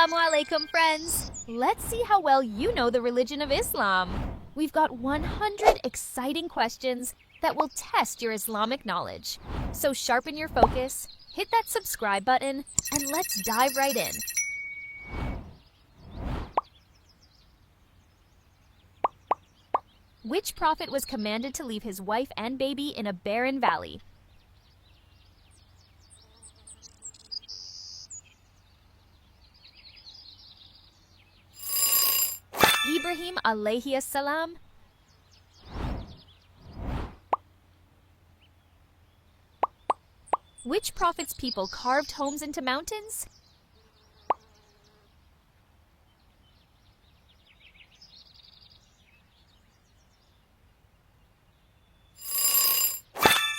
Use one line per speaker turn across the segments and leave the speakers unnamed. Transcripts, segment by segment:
Assalamu alaikum, friends! Let's see how well you know the religion of Islam. We've got 100 exciting questions that will test your Islamic knowledge. So sharpen your focus, hit that subscribe button, and let's dive right in. Which prophet was commanded to leave his wife and baby in a barren valley? Ibrahim alayhi salam. Which prophet's people carved homes into mountains?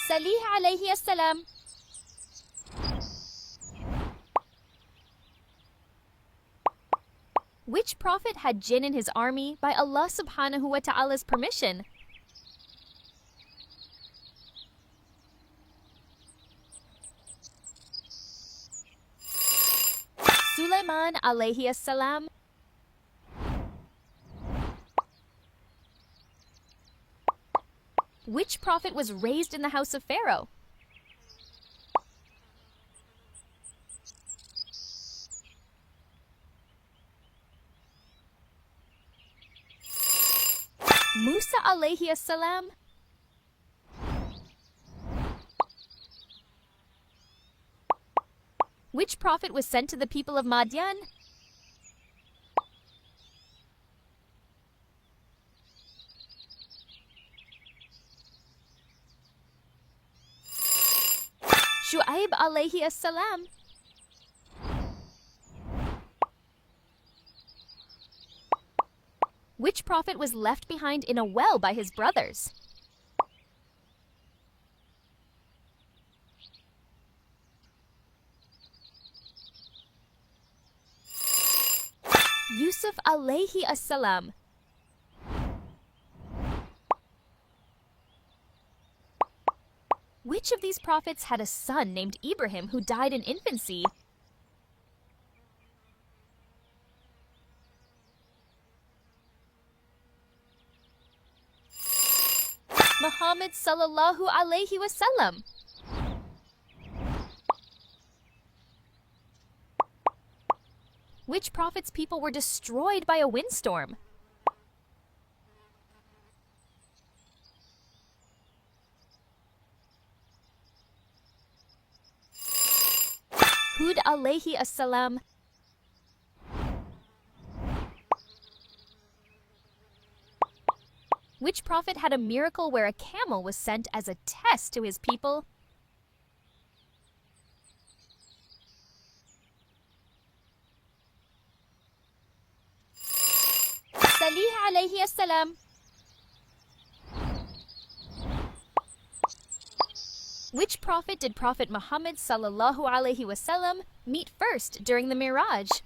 Salih alayhi salam. Which prophet had jinn in his army by Allah subhanahu wa ta'ala's permission? Sulaiman alayhi salam. Which prophet was raised in the house of Pharaoh? Musa alayhi salam. Which prophet was sent to the people of Madian? Shu'aib alayhi salam. Which prophet was left behind in a well by his brothers? Yusuf alayhi salam. Which of these prophets had a son named Ibrahim who died in infancy? Muhammad sallallahu alayhi wasallam. Which prophet's people were destroyed by a windstorm? Hud alayhi salam. Which prophet had a miracle where a camel was sent as a test to his people? Salih alayhi salam. Which prophet did Prophet Muhammad sallallahu alayhi wasallam meet first during the Miraj?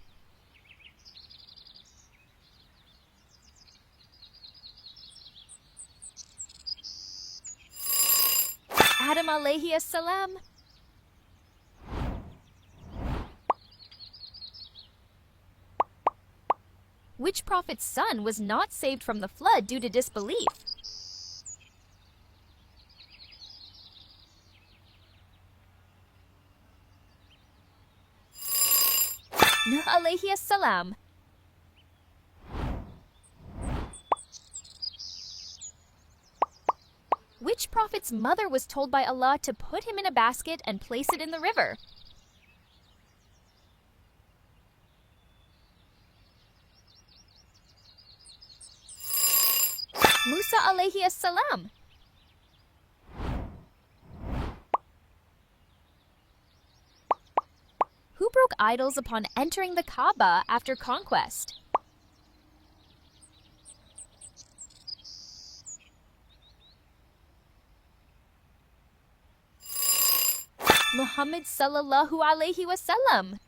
Adam alayhi salam. Which prophet's son was not saved from the flood due to disbelief? Nuh alayhi salam. Which prophet's mother was told by Allah to put him in a basket and place it in the river? Musa alayhi salam. Who broke idols upon entering the Kaaba after conquest? Muhammad sallallahu alayhi wasallam.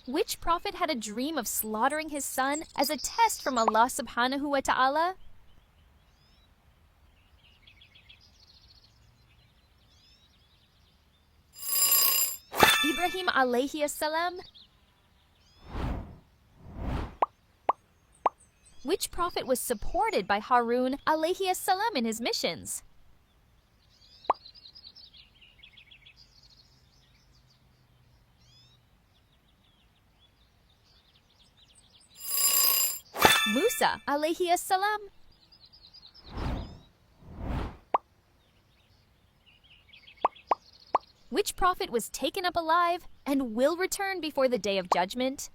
Which prophet had a dream of slaughtering his son as a test from Allah subhanahu wa ta'ala? Ibrahim alayhi salam? Which prophet was supported by Harun alayhi salam in his missions? Musa alayhi salam? Which prophet was taken up alive and will return before the day of judgment?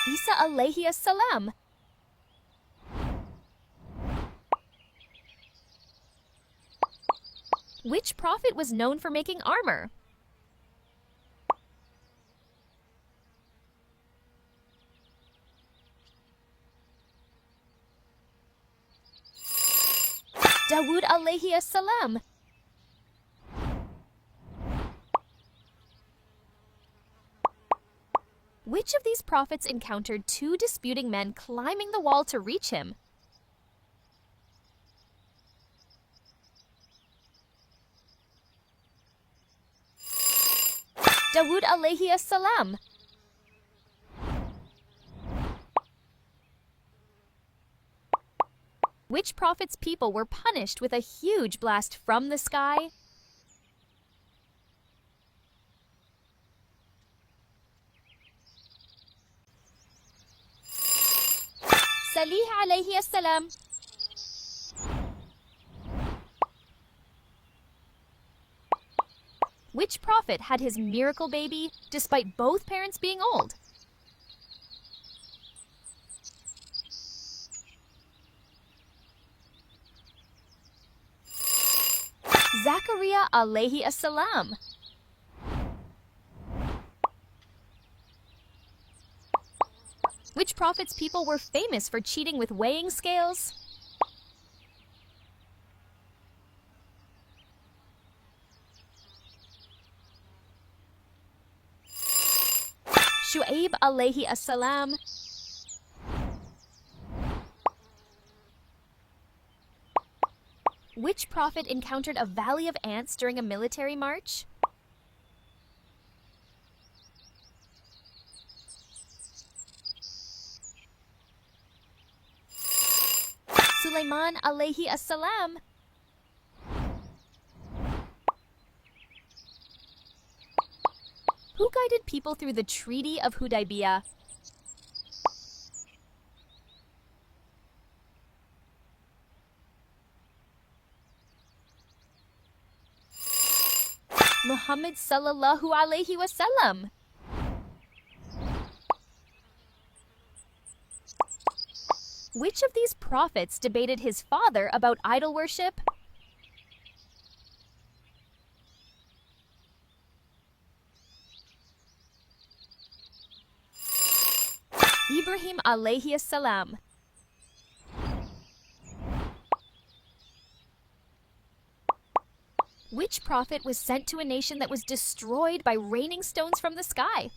Isa alayhi salam? Which prophet was known for making armor? Dawood alayhi salam? Which of these prophets encountered two disputing men climbing the wall to reach him? Dawood alayhi salam? Which prophet's people were punished with a huge blast from the sky? Salih alayhi salam? Which prophet had his miracle baby despite both parents being old? Zachariah alayhi salam? Which prophet's people were famous for cheating with weighing scales? Shu'aib alayhi salam? Which prophet encountered a valley of ants during a military march? Sulaiman alayhi salam? Who guided people through the Treaty of Hudaybiyah? Muhammad sallallahu alayhi wasallam? Which of these prophets debated his father about idol worship? Ibrahim alayhi salam? Which prophet was sent to a nation that was destroyed by raining stones from the sky?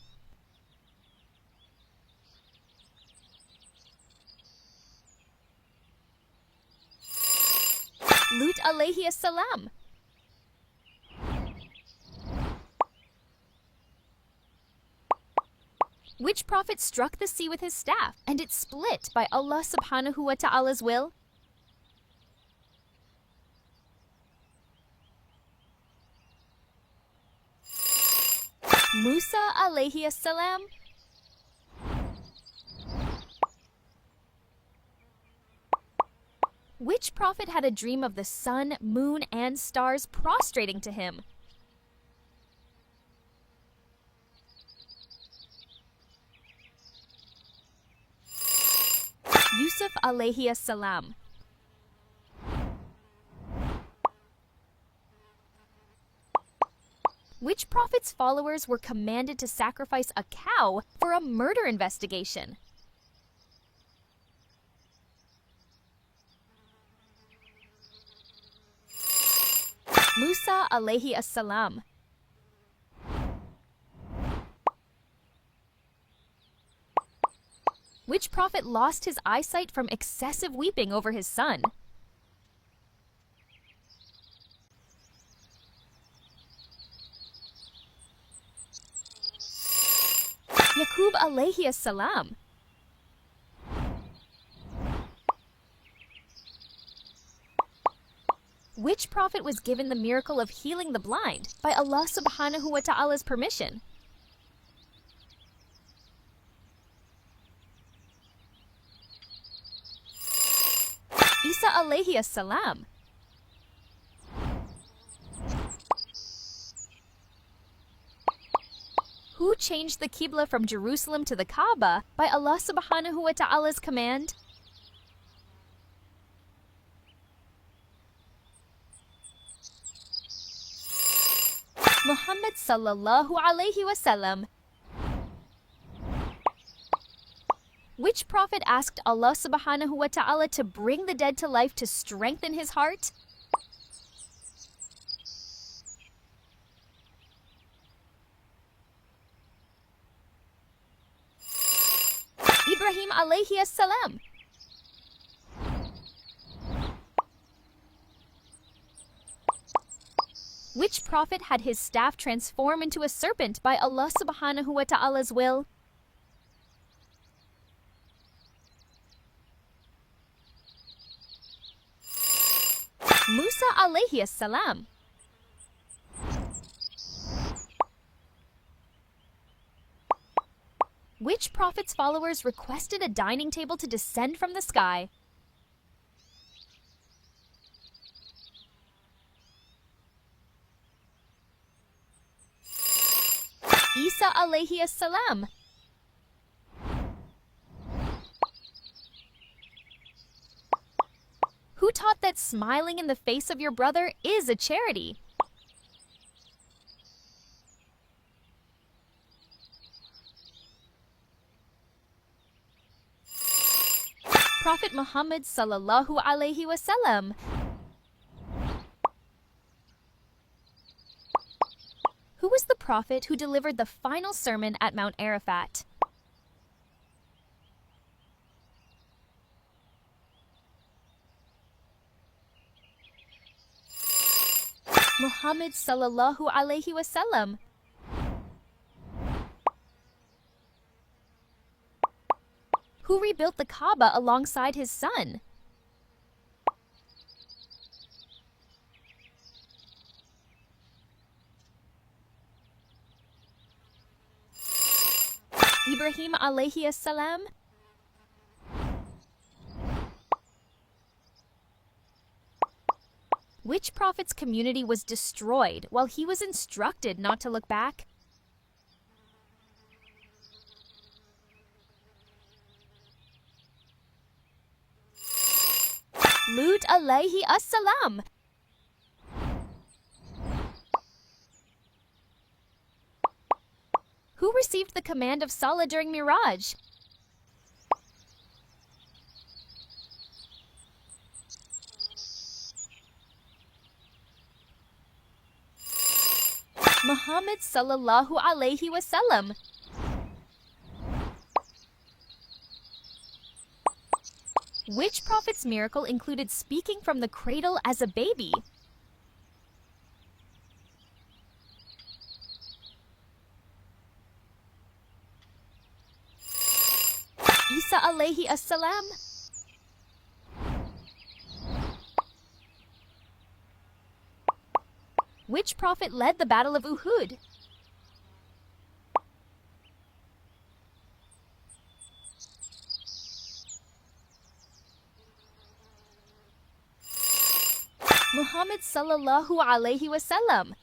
Lut alayhi salam? Which prophet struck the sea with his staff and it split by Allah subhanahu wa ta'ala's will? Musa alayhi salam? Which prophet had a dream of the sun, moon, and stars prostrating to him? Yusuf alayhi salam? Which prophet's followers were commanded to sacrifice a cow for a murder investigation? Musa alayhi salam? Which prophet lost his eyesight from excessive weeping over his son? Yaqub alayhi salam. Which prophet was given the miracle of healing the blind by Allah subhanahu wa ta'ala's permission? Isa alayhi salam. Who changed the Qibla from Jerusalem to the Kaaba by Allah subhanahu wa ta'ala's command? Muhammad sallallahu alayhi wasallam. Which prophet asked Allah subhanahu wa ta'ala to bring the dead to life to strengthen his heart? Ibrahim alayhi salam. Which prophet had his staff transform into a serpent by Allah subhanahu wa ta'ala's will? Musa alayhi salam. Which prophet's followers requested a dining table to descend from the sky? Isa alayhi salam. Who taught that smiling in the face of your brother is a charity? Prophet Muhammad sallallahu alayhi wasallam. Who was the prophet who delivered the final sermon at Mount Arafat? Muhammad sallallahu alayhi wasallam. Who rebuilt the Kaaba alongside his son? Ibrahim alayhi salam. Which prophet's community was destroyed while he was instructed not to look back? Lut alayhi assalam. Who received the command of Salah during Miraj? Muhammad sallallahu alayhi wasallam. Which prophet's miracle included speaking from the cradle as a baby? Isa alayhi assalam. Which prophet led the Battle of Uhud? Muhammad sallallahu alayhi wasallam.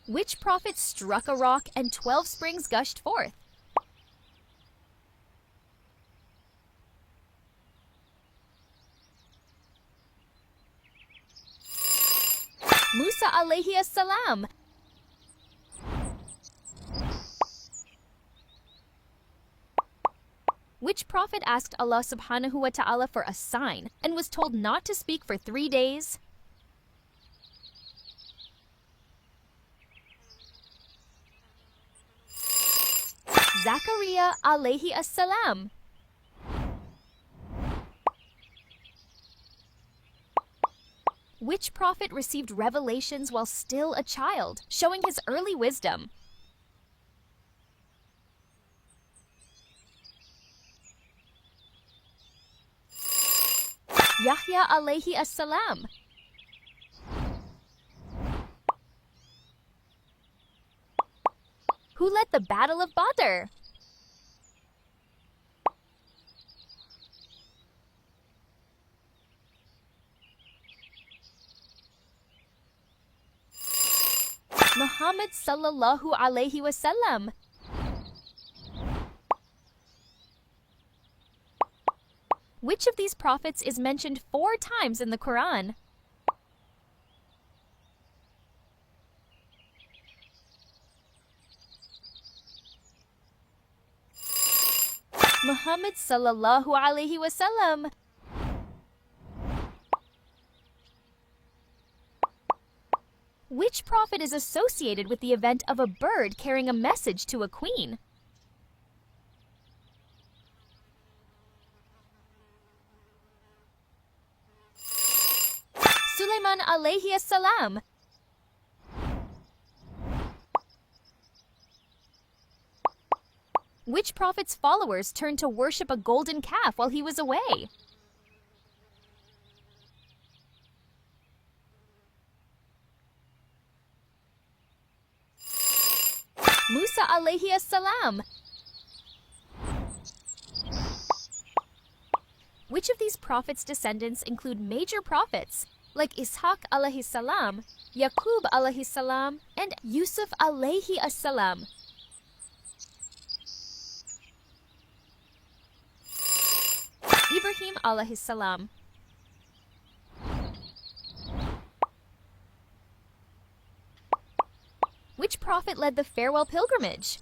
Which prophet struck a rock and 12 springs gushed forth? Musa alayhi salam. Which prophet asked Allah subhanahu wa ta'ala for a sign and was told not to speak for 3 days? Zakaria alayhi as-salam. Which prophet received revelations while still a child, showing his early wisdom? Yahya alayhi as-salam. Who led the Battle of Badr? Muhammad sallallahu alayhi wasallam. Which of these prophets is mentioned 4 times in the Qur'an? Muhammad sallallahu alayhi wasallam. Which prophet is associated with the event of a bird carrying a message to a queen? Sulaiman alayhi as-salam. Which prophet's followers turned to worship a golden calf while he was away? Musa alayhi as-salam. Which of these prophets' descendants include major prophets like Ishaq alayhi salam, Yaqub alayhi salam, and Yusuf alayhi as-salam? Ibrahim alayhi salam. Which prophet led the farewell pilgrimage?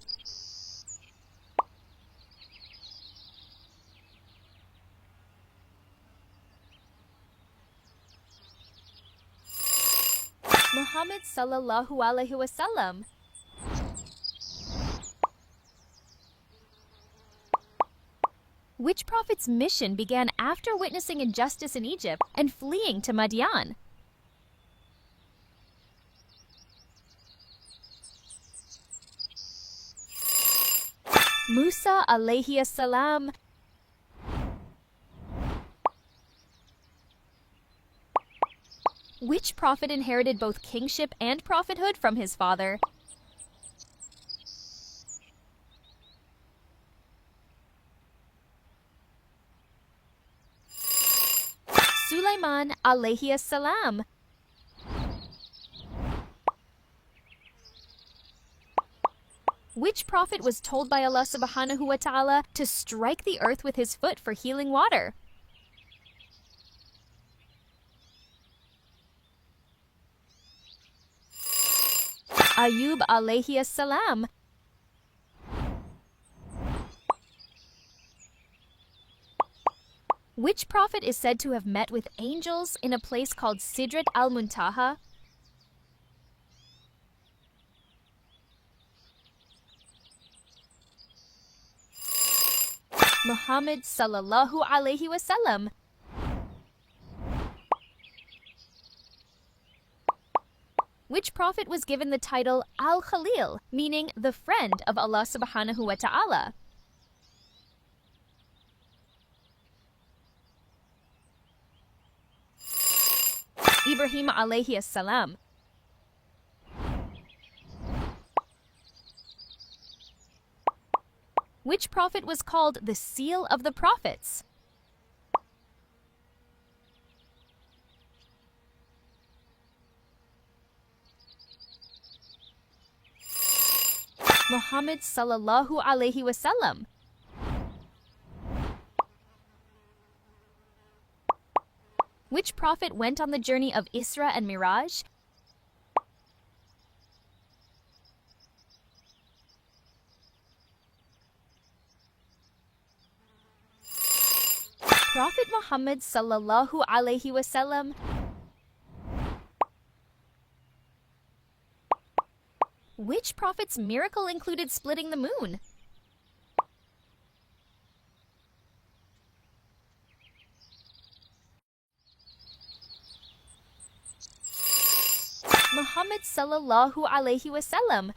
Muhammad sallallahu alaihi wasallam. Which prophet's mission began after witnessing injustice in Egypt and fleeing to Madian? Musa alayhi salam. Which prophet inherited both kingship and prophethood from his father? Sulaiman alayhi salam. Which prophet was told by Allah subhanahu wa ta'ala to strike the earth with his foot for healing water? Ayub alayhi salam. Which prophet is said to have met with angels in a place called Sidrat al-Muntaha? Muhammad sallallahu alayhi wasallam. Which prophet was given the title Al-Khalil, meaning the friend of Allah subhanahu wa ta'ala? Ibrahim alayhi salam. Which prophet was called the seal of the prophets? Muhammad sallallahu alayhi wasallam. Which prophet went on the journey of Isra and Miraj? Prophet Muhammad sallallahu alayhi wasallam. Which prophet's miracle included splitting the moon? Muhammad sallallahu alaihi wasallam.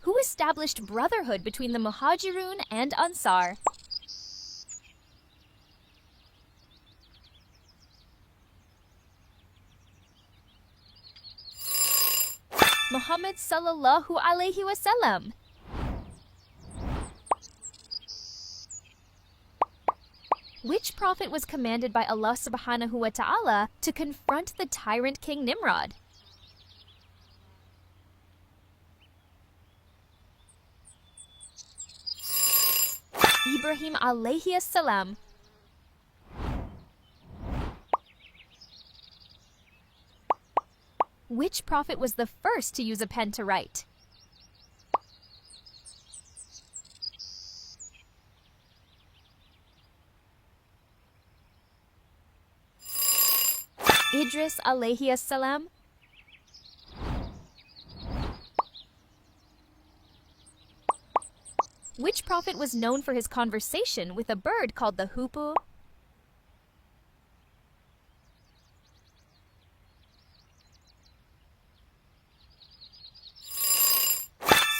Who established brotherhood between the Muhajirun and Ansar? Muhammad sallallahu alaihi wasallam. Which prophet was commanded by Allah subhanahu wa ta'ala to confront the tyrant King Nimrod? Ibrahim alayhi salam. Which prophet was the first to use a pen to write? Idris alayhi salam. Which prophet was known for his conversation with a bird called the hoopoe?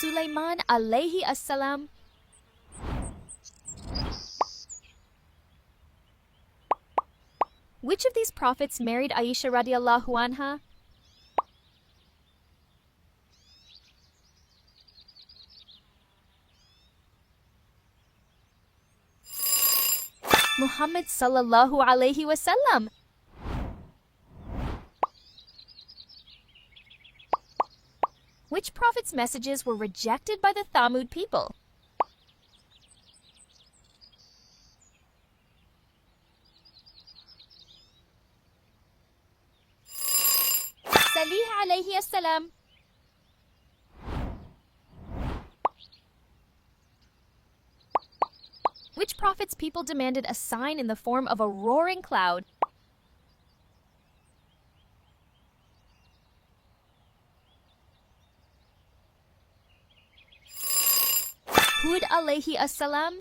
Sulaiman alayhi assalam. Which of these prophets married Aisha radiallahu anha? Muhammad sallallahu alaihi wasallam. Which prophet's messages were rejected by the Thamud people? Salih alayhi assalam. Which prophet's people demanded a sign in the form of a roaring cloud? Hud alayhi assalam.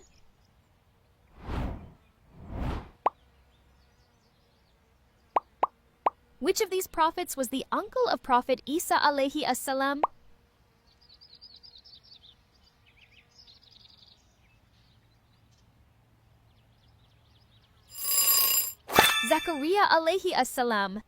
Which of these prophets was the uncle of Prophet Isa alayhi assalam? Zachariah alayhi assalam.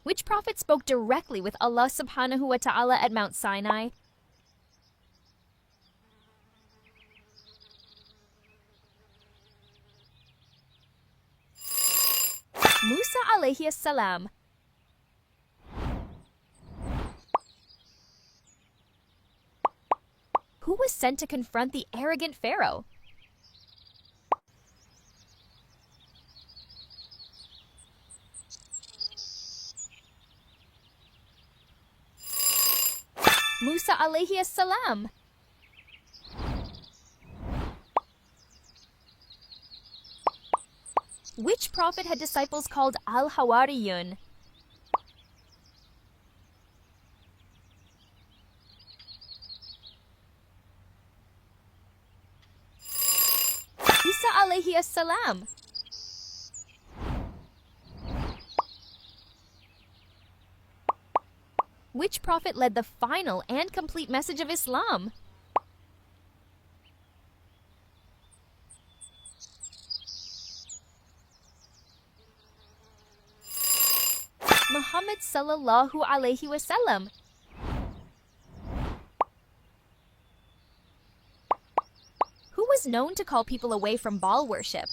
Which prophet spoke directly with Allah subhanahu wa ta'ala at Mount Sinai? Musa alayhi salam. Who was sent to confront the arrogant Pharaoh? Musa alayhi salam. Which prophet had disciples called Al-Hawariyun? Isa alayhi salam. Which prophet led the final and complete message of Islam? Muhammad sallallahu alaihi wasallam. Who was known to call people away from Baal worship?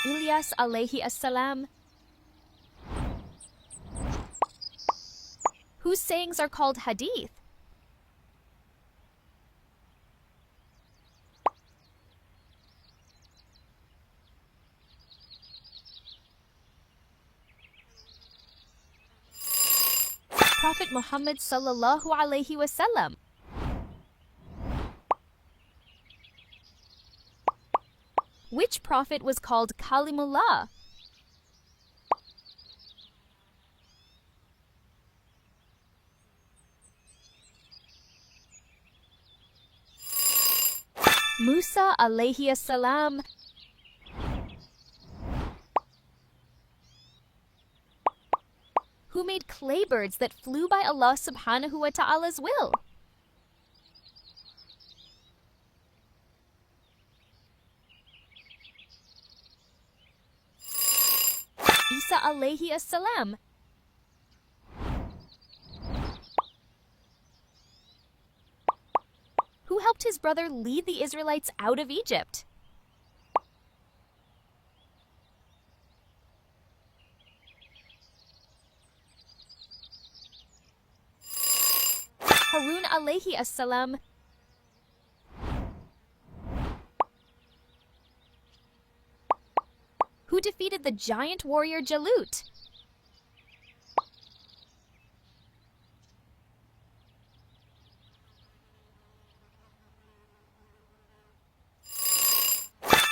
Ilyas alayhi assalam. Whose sayings are called hadith? Prophet Muhammad sallallahu alaihi wasallam. Which prophet was called Kalimullah? Musa alayhi salam. Who made clay birds that flew by Allah subhanahu wa ta'ala's will? Isa alayhi salam. Who helped his brother lead the Israelites out of Egypt? Harun alayhi salam. Who defeated the giant warrior Jalut?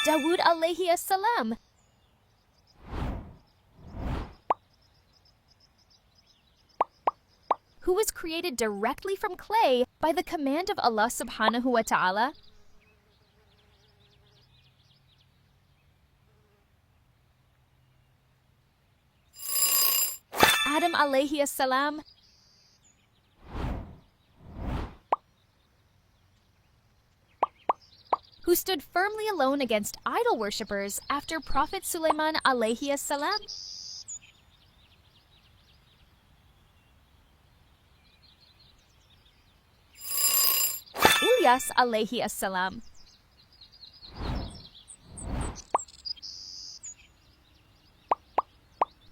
Dawood alayhi salam. Who was created directly from clay by the command of Allah subhanahu wa ta'ala? Adam alayhi salam. Who stood firmly alone against idol worshippers after Prophet Sulaiman alayhi salam? Ilyas alayhi salam.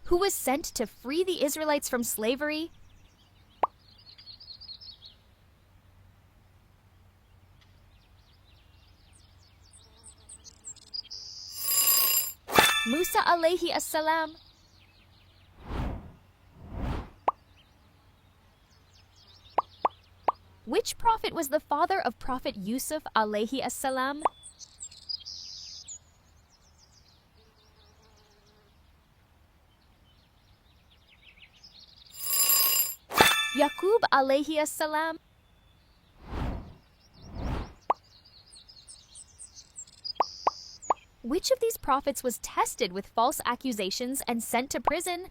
Who was sent to free the Israelites from slavery? Musa alayhi salam. Which prophet was the father of Prophet Yusuf alayhi salam? Yaqub alayhi salam. Which of these prophets was tested with false accusations and sent to prison?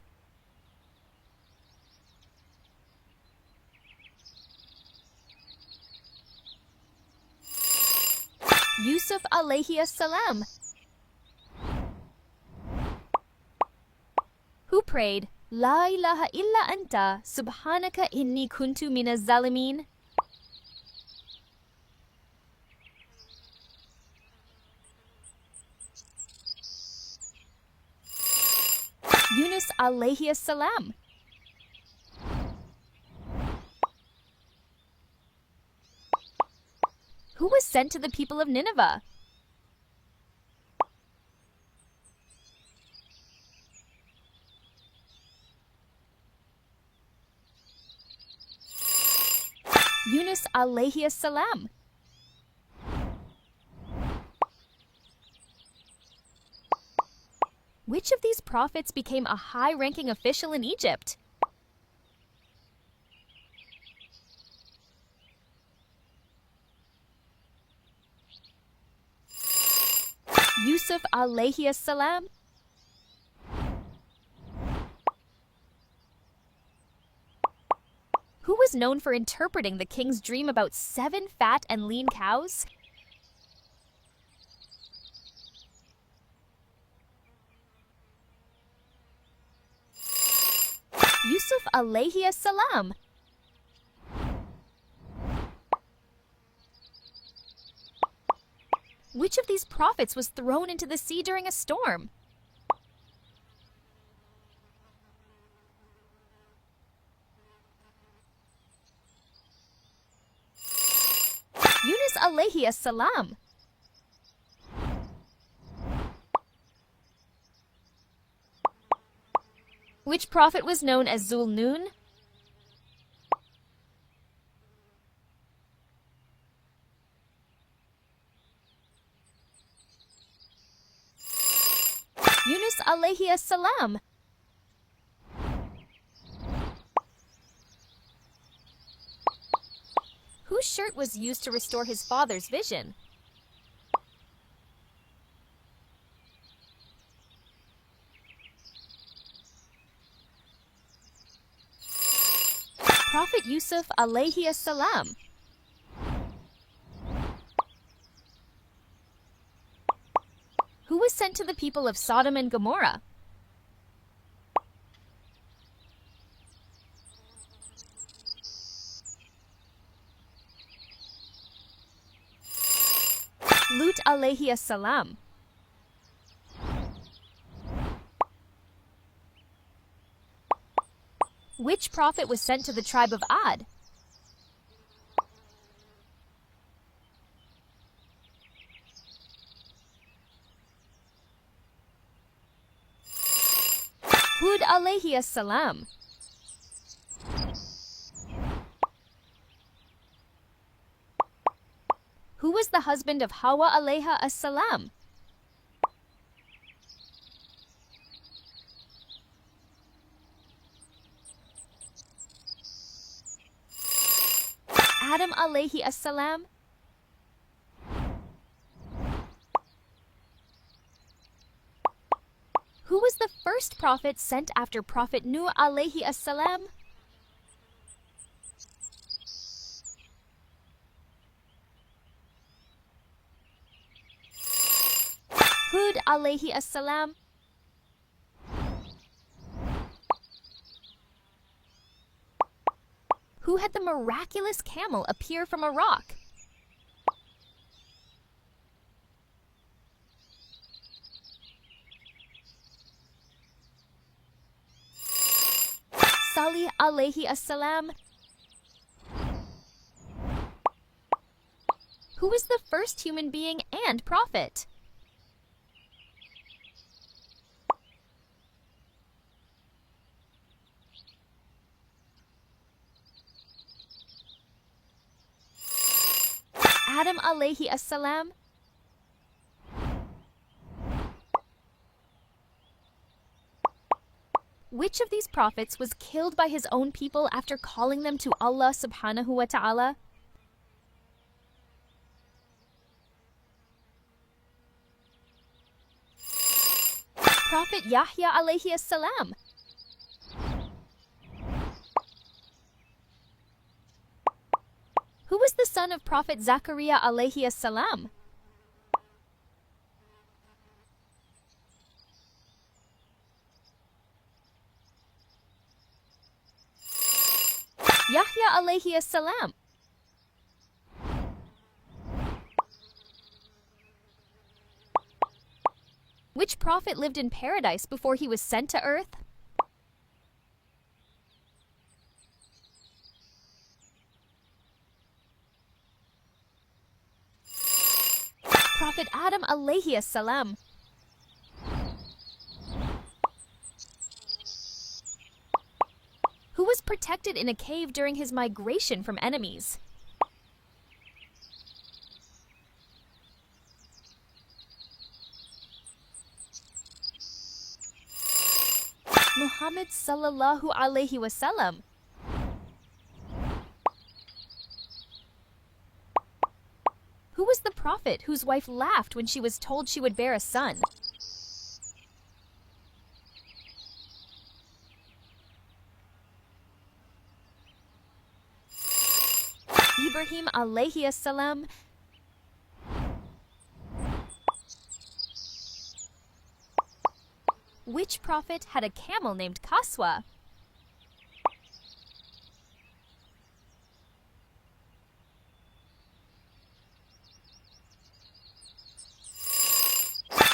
Yusuf alayhi salam. Who prayed, La ilaha illa anta, subhanaka inni kuntu minaz zalimin? Yunus alayhi salam. Who was sent to the people of Nineveh? Yunus alayhi salam. Which of these prophets became a high-ranking official in Egypt? Yusuf alayhi salam. Who was known for interpreting the king's dream about 7 fat and lean cows? Yusuf alayhi salam. Which of these prophets was thrown into the sea during a storm? Yunus alayhi salam. Which prophet was known as Zul Nun? Yunus alayhi salam. Whose shirt was used to restore his father's vision? Prophet Yusuf alayhi salam. Who was sent to the people of Sodom and Gomorrah? Lut alayhi salam. Which prophet was sent to the tribe of Ad? Hud alayhi salam. Who was the husband of Hawa alayha salam? Adam alayhi salam. Who was the first prophet sent after Prophet Nuh alayhi salam? Hud alayhi salam. Who had the miraculous camel appear from a rock? Salih alayhi salam. Who was the first human being and prophet? Adam alayhi salam. Which of these prophets was killed by his own people after calling them to Allah subhanahu wa ta'ala? Prophet Yahya alayhi salam. Who was the son of Prophet Zachariah alayhi salam? Yahya alayhi salam. Which prophet lived in paradise before he was sent to earth? Prophet Adam alayhi salam. Who was protected in a cave during his migration from enemies? Muhammad sallallahu alayhi wasallam. Who was the prophet whose wife laughed when she was told she would bear a son? Ibrahim alayhi salam. Which prophet had a camel named Kaswa?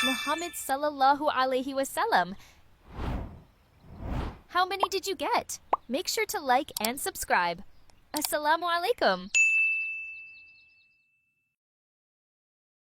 Muhammad sallallahu alayhi wasallam. How many did you get? Make sure to like and subscribe. Assalamu alaikum.